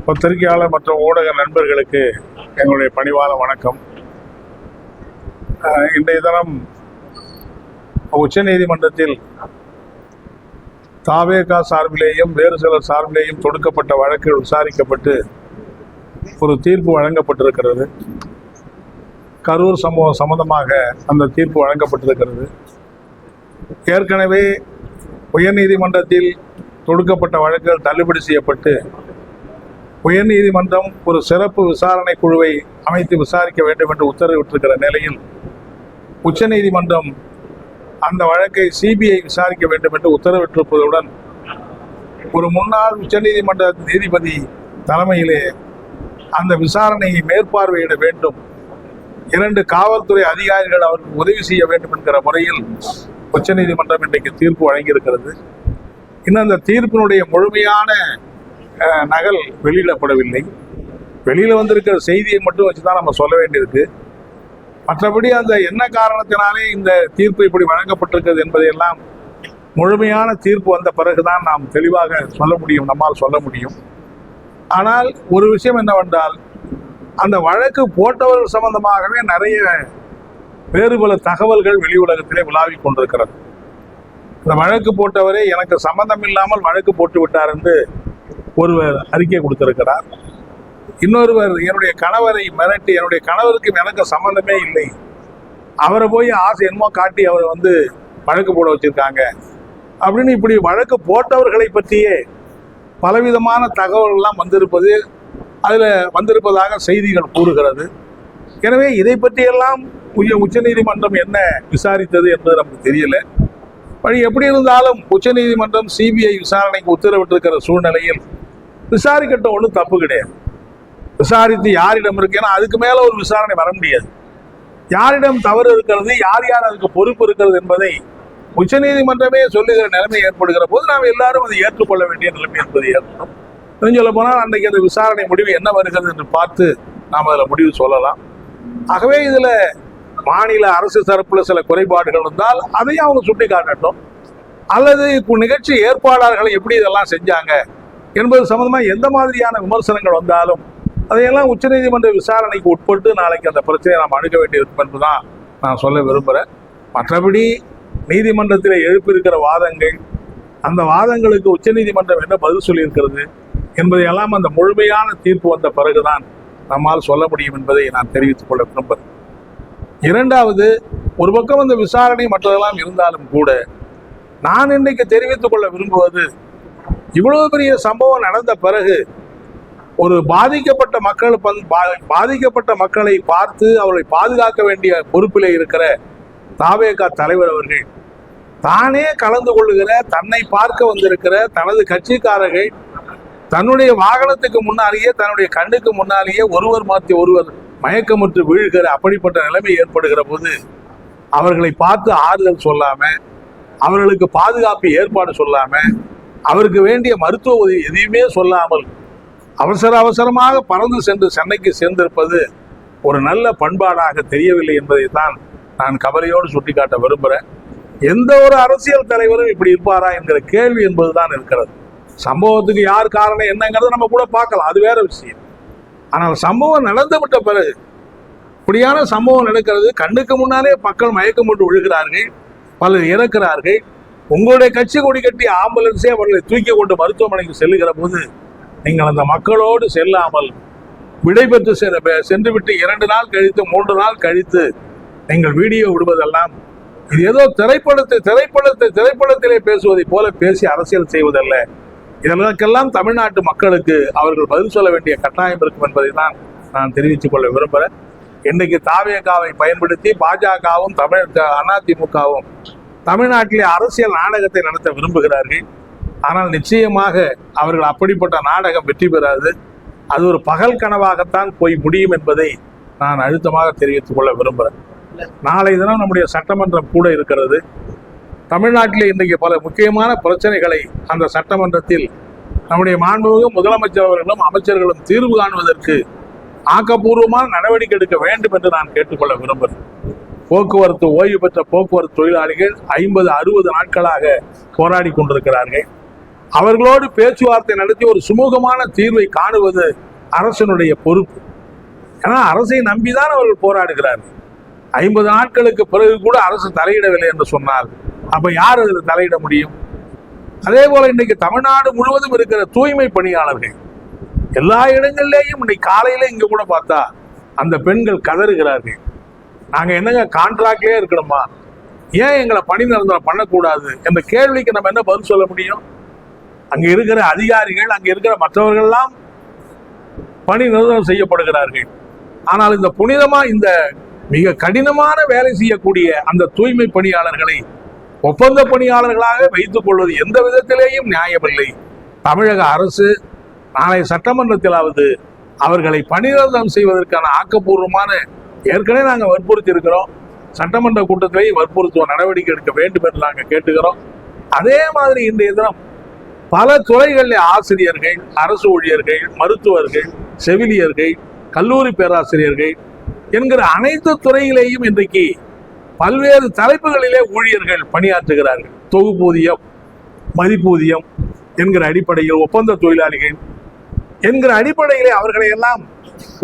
பத்திரிகையாளர் மற்றும் ஊடக நண்பர்களுக்கு எங்களுடைய பணிவான வணக்கம். இன்றைய தினம் உச்சநீதிமன்றத்தில் தாவேகா சார்பிலேயும் வேறு சிலர் சார்பிலேயும் தொடுக்கப்பட்ட வழக்குகள் விசாரிக்கப்பட்டு ஒரு தீர்ப்பு வழங்கப்பட்டிருக்கிறது. கரூர் சம்பவம் சம்பந்தமாக அந்த தீர்ப்பு வழங்கப்பட்டிருக்கிறது. ஏற்கனவே உயர்நீதிமன்றத்தில் தொடுக்கப்பட்ட வழக்குகள் தள்ளுபடி செய்யப்பட்டு உயர்நீதிமன்றம் ஒரு சிறப்பு விசாரணை குழுவை அமைத்து விசாரிக்க வேண்டும் என்று உத்தரவிட்டிருக்கிற நிலையில் உச்சநீதிமன்றம் அந்த வழக்கை சிபிஐ விசாரிக்க வேண்டும் என்று உத்தரவிட்டிருப்பதுடன் ஒரு முன்னாள் உச்சநீதிமன்ற நீதிபதி தலைமையிலே அந்த விசாரணையை மேற்பார்வையிட வேண்டும், 2 காவல்துறை அதிகாரிகள் அவருக்கு உதவி செய்ய வேண்டும் என்கிற முறையில் உச்சநீதிமன்றம் இன்றைக்கு தீர்ப்பு வழங்கியிருக்கிறது. இன்னும் அந்த தீர்ப்பினுடைய முழுமையான நகல் வெளியிடப்படவில்லை. வெளியில் வந்திருக்கிற செய்தியை மட்டும் வச்சுதான் நம்ம சொல்ல வேண்டியிருக்கு. மற்றபடி அந்த என்ன காரணத்தினாலே இந்த தீர்ப்பு இப்படி வழங்கப்பட்டிருக்கிறது என்பதையெல்லாம் முழுமையான தீர்ப்பு வந்த பிறகுதான் நாம் தெளிவாக சொல்ல முடியும், நம்மால் சொல்ல முடியும். ஆனால் ஒரு விஷயம் என்னவென்றால், அந்த வழக்கு போட்டவர்கள் சம்பந்தமாகவே நிறைய வேறு பல தகவல்கள் வெளி உலகத்திலே விளாவிக் கொண்டிருக்கிறது. இந்த வழக்கு போட்டவரே எனக்கு சம்பந்தம் இல்லாமல் வழக்கு போட்டு விட்டார் என்று ஒருவர் அறிக்கை கொடுத்திருக்கிறார். இன்னொருவர் என்னுடைய கணவரை மிரட்டி, என்னுடைய கணவருக்கு எனக்கு சம்பந்தமே இல்லை, அவரை போய் ஆசை என்னமோ காட்டி அவர் வழக்கு போட வச்சிருக்காங்க அப்படின்னு இப்படி வழக்கு போட்டவர்களை பற்றியே பலவிதமான தகவல்கள்லாம் அதில் வந்திருப்பதாக செய்திகள் கூறுகிறது. எனவே இதை பற்றியெல்லாம் உச்சநீதிமன்றம் என்ன விசாரித்தது என்பது நமக்கு தெரியல. எப்படி இருந்தாலும் உச்சநீதிமன்றம் சிபிஐ விசாரணைக்கு உத்தரவிட்டிருக்கிற சூழ்நிலையில் விசாரிக்கட்டும், ஒன்றும் தப்பு கிடையாது. விசாரித்து யாரிடம் இருக்கு, ஏன்னா அதுக்கு மேல ஒரு விசாரணை வர முடியாது. யாரிடம் தவறு இருக்கிறது, யார் யார் அதுக்கு பொறுப்பு இருக்கிறது என்பதை உச்சநீதிமன்றமே சொல்லுகிற நிலைமை ஏற்படுகிற போது நாம் எல்லாரும் அதை ஏற்றுக்கொள்ள வேண்டிய நிலைமை என்பது ஏற்படும். சொல்ல போனால் அன்றைக்கு அந்த விசாரணை முடிவு என்ன வருகிறது என்று பார்த்து நாம் அதில் முடிவு சொல்லலாம். ஆகவே இதுல மாநில அரசு தரப்புல சில குறைபாடுகள் இருந்தால் அதையும் அவங்க சுட்டி காட்டட்டும், அல்லது இப்போ நிகழ்ச்சி ஏற்பாளர்களை எப்படி இதெல்லாம் செஞ்சாங்க என்பது சம்பந்தமாக எந்த மாதிரியான விமர்சனங்கள் வந்தாலும் அதையெல்லாம் உச்சநீதிமன்ற விசாரணைக்கு உட்பட்டு நாளைக்கு அந்த பிரச்சனையை நாம் அணுக வேண்டியிருக்கும் என்பதுதான் நான் சொல்ல விரும்புகிறேன். மற்றபடி நீதிமன்றத்தில் எழுப்பியிருக்கிற வாதங்கள், அந்த வாதங்களுக்கு உச்சநீதிமன்றம் என்ன பதில் சொல்லியிருக்கிறது என்பதையெல்லாம் அந்த முழுமையான தீர்ப்பு வந்த பிறகுதான் நம்மால் சொல்ல முடியும் என்பதை நான் தெரிவித்துக் கொள்ள விரும்புகிறேன். இரண்டாவது, ஒரு பக்கம் அந்த விசாரணை மற்றதெல்லாம் இருந்தாலும் கூட நான் இன்றைக்கு தெரிவித்துக் கொள்ள விரும்புவது, இவ்வளவு பெரிய சம்பவம் நடந்த பிறகு ஒரு பாதிக்கப்பட்ட மக்களை பார்த்து அவர்களை பாதுகாக்க வேண்டிய பொறுப்பிலே இருக்கிற தாவேகா தலைவர் அவர்கள் தானே கலந்து கொள்ளுகிற, தன்னை பார்க்க வந்திருக்கிற தனது கட்சிக்காரர்கள் தன்னுடைய வாகனத்துக்கு முன்னாலேயே, தன்னுடைய கண்ணுக்கு முன்னாலேயே ஒருவர் மாற்றி ஒருவர் மயக்கமுற்று வீழ்கிற அப்படிப்பட்ட நிலைமை ஏற்படுகிற போது அவர்களை பார்த்து ஆறுதல் சொல்லாம, அவர்களுக்கு பாதுகாப்பு ஏற்பாடு சொல்லாம, அவருக்கு வேண்டிய மருத்துவ உதவி எதையுமே சொல்லாமல் அவசரமாக பறந்து சென்று சென்னைக்கு சேர்ந்திருப்பது ஒரு நல்ல பண்பாடாக தெரியவில்லை என்பதை தான் நான் கவலையோடு சுட்டிக்காட்ட விரும்புகிறேன். எந்த ஒரு அரசியல் தலைவரும் இப்படி இருப்பாரா என்கிற கேள்வி என்பதுதான் இருக்கிறது. சம்பவத்துக்கு யார் காரணம் என்னங்கிறத நம்ம கூட பார்க்கலாம், அது வேற விஷயம். ஆனால் சம்பவம் நடந்து விட்ட பிறகு இப்படியான சம்பவம் நடக்கிறது, கண்ணுக்கு முன்னாலே மக்கள் மயக்கம் போட்டு விழுகிறார்கள், பலர் இறக்கிறார்கள். உங்களுடைய கட்சி கொடி கட்டி ஆம்புலன்ஸே அவர்களை தூக்கி கொண்டு மருத்துவமனைக்கு செல்லுகிற போது நீங்கள் அந்த மக்களோடு செல்லாமல் விடைபெற்று சென்றுவிட்டு 2 நாள் கழித்து 3 நாள் கழித்து நீங்கள் வீடியோ விடுவதெல்லாம் இது ஏதோ திரைப்படத்திலே பேசுவதை போல பேசி அரசியல் செய்வதல்ல. இதற்கெல்லாம் தமிழ்நாட்டு மக்களுக்கு அவர்கள் பதில் சொல்ல வேண்டிய கட்டாயம் இருக்கும் என்பதை தான் நான் தெரிவித்துக் கொள்ள விரும்புகிறேன். இன்றைக்கு தாவேகாவை பயன்படுத்தி பாஜகவும் அதிமுகவும் தமிழ்நாட்டிலே அரசியல் நாடகத்தை நடத்த விரும்புகிறார்கள். ஆனால் நிச்சயமாக அவர்கள் அப்படிப்பட்ட நாடகம் வெற்றி பெறாது. அது ஒரு பகல் கனவாகத்தான் போய் முடியும் என்பதை நான் அழுத்தமாக தெரிவித்துக் கொள்ள விரும்புகிறேன். நாளை தினம் நம்முடைய சட்டமன்றம் கூட இருக்கிறது. தமிழ்நாட்டிலே இன்றைக்கு பல முக்கியமான பிரச்சனைகளை அந்த சட்டமன்றத்தில் நம்முடைய மாண்புமிகு முதலமைச்சர் அவர்களும் அமைச்சர்களும் தீர்வு காணுவதற்கு ஆக்கப்பூர்வமான நடவடிக்கை எடுக்க வேண்டும் என்று நான் கேட்டுக்கொள்ள விரும்புகிறேன். போக்குவரத்து ஓய்வு பெற்ற போக்குவரத்து தொழிலாளிகள் 50-60 நாட்களாக போராடி கொண்டிருக்கிறார்கள். அவர்களோடு பேச்சுவார்த்தை நடத்தி ஒரு சுமூகமான தீர்வை காணுவது அரசனுடைய பொறுப்பு. ஏன்னா அரசை நம்பிதான் அவர்கள் போராடுகிறார்கள். 50 நாட்களுக்கு பிறகு கூட அரசு தலையிடவில்லை என்று சொன்னால் அப்ப யார் அதில் தலையிட முடியும்? அதே போல இன்னைக்கு தமிழ்நாடு முழுவதும் இருக்கிற தூய்மை பணியாளர்கள் எல்லா இடங்கள்லேயும் இன்னைக்கு காலையில இங்க கூட பார்த்தா அந்த பெண்கள் கதறுகிறார்கள். நாங்க என்னங்க கான்ட்ராக்ட்லயே இருக்கணுமா, ஏன் எங்களை பணி நிரந்தரம் பண்ணக்கூடாது என்ற கேள்விக்கு நம்ம என்ன பதில் சொல்ல முடியும்? அங்க இருக்கிற அதிகாரிகள், அங்க இருக்கிற மற்றவர்கள்லாம் பணி நிரந்தரம் செய்யப்படுகிறார்கள். ஆனால் இந்த புனிதமா இந்த மிக கடினமான வேலை செய்யக்கூடிய அந்த தூய்மை பணியாளர்களை ஒப்பந்த பணியாளர்களாக வைத்துக் கொள்வது எந்த விதத்திலேயும் நியாயமில்லை. தமிழக அரசு நாளை சட்டமன்றத்திலாவது அவர்களை பணி நிரந்தரம் செய்வதற்கான ஆக்கப்பூர்வமான, ஏற்கனவே நாங்கள் வற்புறுத்தி இருக்கிறோம், சட்டமன்ற கூட்டத்திலேயே வற்புறுத்துவ நடவடிக்கை எடுக்க வேண்டும் என்று நாங்கள் கேட்டுக்கிறோம். அதே மாதிரி இன்றைய தினம் பல துறைகளில் ஆசிரியர்கள், அரசு ஊழியர்கள், மருத்துவர்கள், செவிலியர்கள், கல்லூரி பேராசிரியர்கள் என்கிற அனைத்து துறையிலேயும் இன்றைக்கு பல்வேறு தலைப்புகளிலே ஊழியர்கள் பணியாற்றுகிறார்கள். தொகுப்பூதியம், மதிப்பூதியம் என்கிற அடிப்படையில், ஒப்பந்த தொழிலாளிகள் என்கிற அடிப்படையிலே அவர்களை எல்லாம்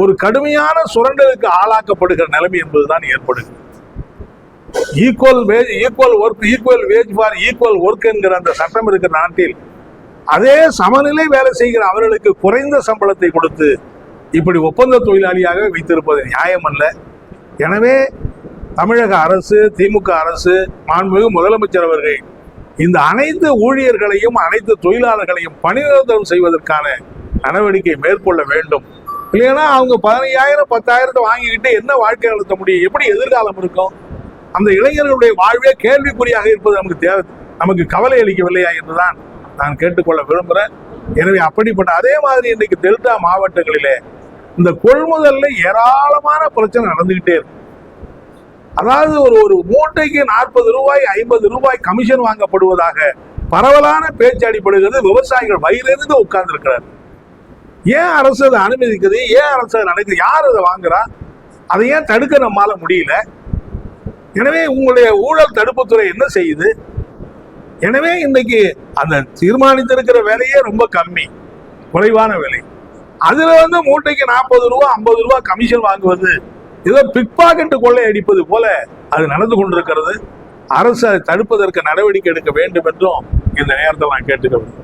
ஒரு கடுமையான சுரண்டலுக்கு ஆளாக்கப்படுகிற நிலைமை என்பதுதான் ஏற்படுகிறது. Equal wage for equal work என்கிற அந்த சட்டம் இருக்கிற நாட்டில் அதே சமநிலை வேலை செய்கிற அவர்களுக்கு குறைந்த சம்பளத்தை கொடுத்து இப்படி ஒப்பந்த தொழிலாளியாக வைத்திருப்பது நியாயம் அல்ல. எனவே தமிழக அரசு, திமுக அரசு, மாண்புமிகு முதலமைச்சர் அவர்கள் இந்த அனைத்து ஊழியர்களையும் அனைத்து தொழிலாளர்களையும் பணி நிரந்தரம் செய்வதற்கான நடவடிக்கை மேற்கொள்ள வேண்டும். இல்லைன்னா அவங்க 15,000 10,000 வாங்கிக்கிட்டு என்ன வாழ்க்கை நடத்த முடியும்? எப்படி எதிர்காலம் இருக்கும்? அந்த இளைஞர்களுடைய வாழ்வே கேள்விக்குறியாக இருப்பது நமக்கு கவலை அளிக்கவில்லையா என்றுதான் நான் கேட்டுக்கொள்ள விரும்புகிறேன். எனவே அப்படிப்பட்ட அதே மாதிரி இன்றைக்கு டெல்டா மாவட்டங்களிலே இந்த கொள்முதல்ல ஏராளமான பிரச்சனை நடந்துகிட்டே இருக்கு. அதாவது ஒரு மூட்டைக்கு 40 ரூபாய் 50 ரூபாய் கமிஷன் வாங்கப்படுவதாக பரவலான பேச்சு அடிப்படுகிறது. விவசாயிகள் வயிறிலிருந்து உட்கார்ந்து இருக்கிறார். ஏன் அரசு அதை அனுமதிக்குது? ஏன் அரசு அதை நடக்குது? யார் அதை வாங்குறா? அதை ஏன் தடுக்க நம்மால முடியல? எனவே உங்களுடைய ஊழல் தடுப்புத்துறை என்ன செய்யுது? எனவே இன்னைக்கு அந்த தீர்மானித்திருக்கிற விலையே ரொம்ப கம்மி, குறைவான விலை. அதுல மூட்டைக்கு 40 ரூபா 50 ரூபா கமிஷன் வாங்குவது ஏதோ பிக் பாக்கெட்டு கொள்ளை அடிப்பது போல அது நடந்து கொண்டிருக்கிறது. அரசு அதை தடுப்பதற்கு நடவடிக்கை எடுக்க வேண்டும் என்றும் இந்த நேரத்தில் நான் கேட்டுக்கிறேன்.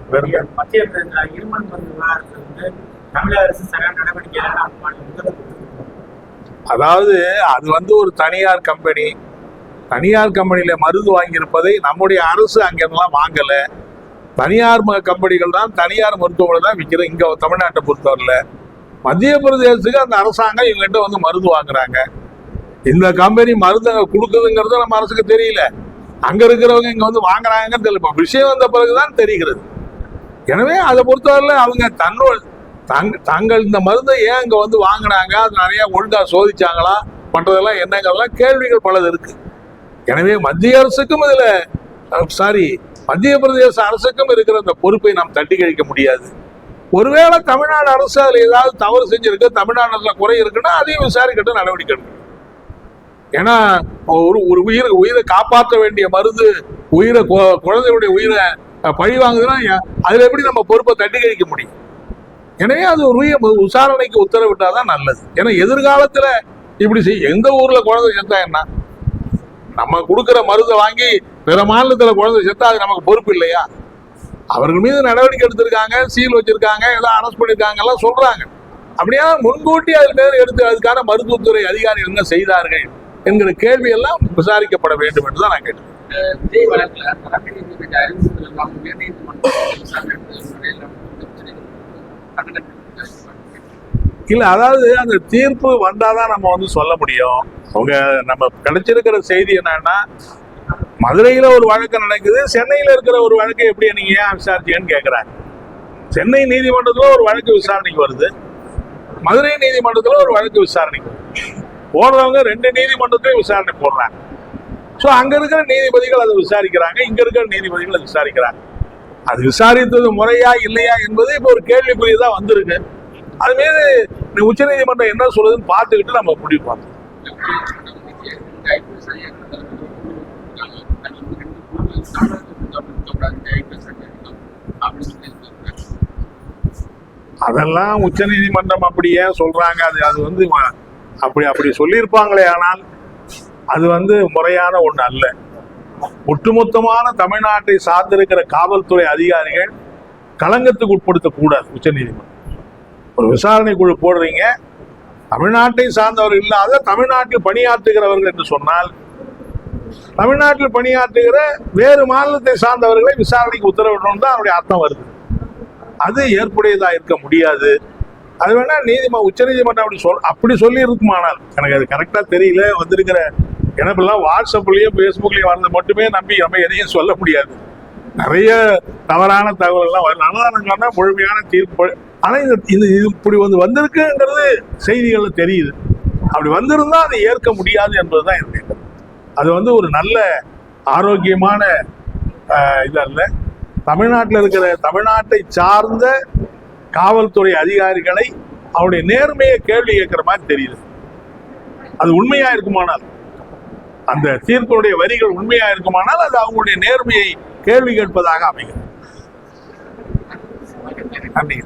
அதாவது அது ஒரு தனியார் கம்பெனி, தனியார் கம்பெனியில மருந்து வாங்கியிருப்பதை நம்முடைய அரசு அங்கெல்லாம் வாங்கல. தனியார் கம்பெனிகள் தான், தனியார் மருத்துவமனை தான் விற்கிற. இங்க தமிழ்நாட்டை பொறுத்தவரையில மத்திய பிரதேசத்துக்கு அந்த அரசாங்கம் இவங்ககிட்ட மருந்து வாங்குறாங்க. இந்த கம்பெனி மருந்து அங்க கொடுக்குதுங்கிறது நம்ம அரசுக்கு தெரியல. அங்க இருக்கிறவங்க இங்க வாங்குறாங்கன்னு தெரியல. விஷயம் வந்த பிறகுதான் தெரிகிறது. எனவே அதை பொறுத்தவரையில அவங்க தாங்கள் இந்த மருந்தை ஏன் இங்க வாங்கினாங்க, அது நிறைய ஒழுங்கா சோதிச்சாங்களா, மற்றதெல்லாம் என்னங்கெல்லாம் கேள்விகள் பலது இருக்கு. எனவே மத்திய அரசுக்கும் மத்திய பிரதேச அரசுக்கும் இருக்கிற அந்த பொறுப்பை நாம் தட்டி கழிக்க முடியாது. ஒருவேளை தமிழ்நாடு அரசு அதுல ஏதாவது தவறு செஞ்சிருக்கு, தமிழ்நாடுல குறை இருக்குன்னா அதையும் விசாரிக்கட்டும், நடவடிக்கை எடுக்கணும். ஏன்னா ஒரு உயிரை காப்பாற்ற வேண்டிய மருந்து குழந்தையுடைய உயிரை பழி வாங்குதுன்னா அதுல எப்படி நம்ம பொறுப்பை தட்டி கழிக்க முடியும்? எனவே அது ஒரு விசாரணைக்கு உத்தரவிட்டாதான் நல்லது. ஏன்னா எதிர்காலத்துல இப்படி எந்த ஊர்ல குழந்தை செத்தா என்ன, நம்ம கொடுக்குற மருந்தை வாங்கி பிற மாநிலத்துல குழந்தை செத்தா அது நமக்கு பொறுப்பு இல்லையா? அவர்கள் மீது நடவடிக்கை எடுத்திருக்காங்க, சீல் வச்சிருக்காங்க, எல்லாம் அரெஸ்ட் பண்ணிருக்காங்க எல்லாம் சொல்றாங்க. அப்படியா முன்கூட்டி அதில் மேல எடுத்து அதுக்கான மருத்துவத்துறை அதிகாரிகள் என்ன செய்தார்கள் என்கிற கேள்வி எல்லாம் விசாரிக்கப்பட வேண்டும் என்றுதான் நான் கேட்டேன். இல்ல, அதாவது அந்த தீர்ப்பு வந்தாதான் நம்ம சொல்ல முடியும். நம்ம கிடைச்சிருக்கிற செய்தி என்னன்னா, மதுரையில ஒரு வழக்கு நடக்குது, சென்னையில இருக்கிற ஒரு வழக்கை எப்படி நீங்க ஏன் விசாரிச்சீங்கன்னு கேட்கிறாங்க. சென்னை நீதிமன்றத்துல ஒரு வழக்கு விசாரணைக்கு வருது, மதுரை நீதிமன்றத்துல ஒரு வழக்கு விசாரணைக்கு போடுறவங்க 2 நீதிமன்றத்திலையும் விசாரணை போடுறாங்க. ஸோ அங்க இருக்கிற நீதிபதிகள் அதை விசாரிக்கிறாங்க, இங்க இருக்கிற நீதிபதிகள் அதை விசாரிக்கிறாங்க. அது விசாரித்தது முறையா இல்லையா என்பது இப்போ ஒரு கேள்விக்குரியதான் வந்திருக்கு. அது மீது உச்ச நீதிமன்றம் என்ன சொல்லுதுன்னு பார்த்துக்கிட்டு நம்ம முடிவு பார்த்தோம். அதெல்லாம் உச்ச நீதிமன்றம் அப்படியே சொல்றாங்க. அது வந்து அப்படி சொல்லியிருப்பாங்களே, ஆனால் அது முறையான ஒண்ணு அல்ல. ஒட்டுமொத்தமான தமிழ்நாட்டை சார்ந்திருக்கிற காவல்துறை அதிகாரிகள் களங்கத்துக்கு உட்படுத்தக்கூடாது. உச்ச நீதிமன்றம் ஒரு விசாரணை குழு போடுறீங்க, தமிழ்நாட்டை சார்ந்தவர்கள் இல்லாத தமிழ்நாட்டில் பணியாற்றுகிறவர்கள் என்று சொன்னால், தமிழ்நாட்டில் பணியாற்றுகிற வேறு மாநிலத்தை சார்ந்தவர்களை விசாரணைக்கு உத்தரவிடணும் தான் அவருடைய அர்த்தம் வருது. அது ஏற்புடையதா இருக்க முடியாது. அது வேணா உச்ச நீதிமன்றம் அப்படி சொல்லி இருக்குமானால், எனக்கு அது கரெக்டா தெரியல. வந்திருக்கிற எனப்பெல்லாம் வாட்ஸ்அப்லயும் பேஸ்புக்லயும் வரது மட்டுமே நம்பி நம்ம எதையும் சொல்ல முடியாது. நிறைய தவறான தகவல்கள்லாம் வரல. நான் சொன்னா முழுமையான தீர்ப்பு. ஆனா இது இப்படி வந்திருக்குங்கிறது செய்திகள்ல தெரியுது. அப்படி வந்திருந்தா அதை ஏற்க முடியாது என்பதுதான் என்னுடைய கருத்து. அது ஒரு நல்ல ஆரோக்கியமான இதல்ல. தமிழ்நாட்டில் இருக்கிற தமிழ்நாட்டை சார்ந்த காவல்துறை அதிகாரிகளை அவருடைய நேர்மையை கேள்வி கேட்கிற மாதிரி தெரியுது. அது உண்மையா இருக்குமானால், அந்த தீர்ப்பினுடைய வரிகள் உண்மையா இருக்குமானால், அது அவங்களுடைய நேர்மையை கேள்வி கேட்பதாக அமைகிறது. நன்றி.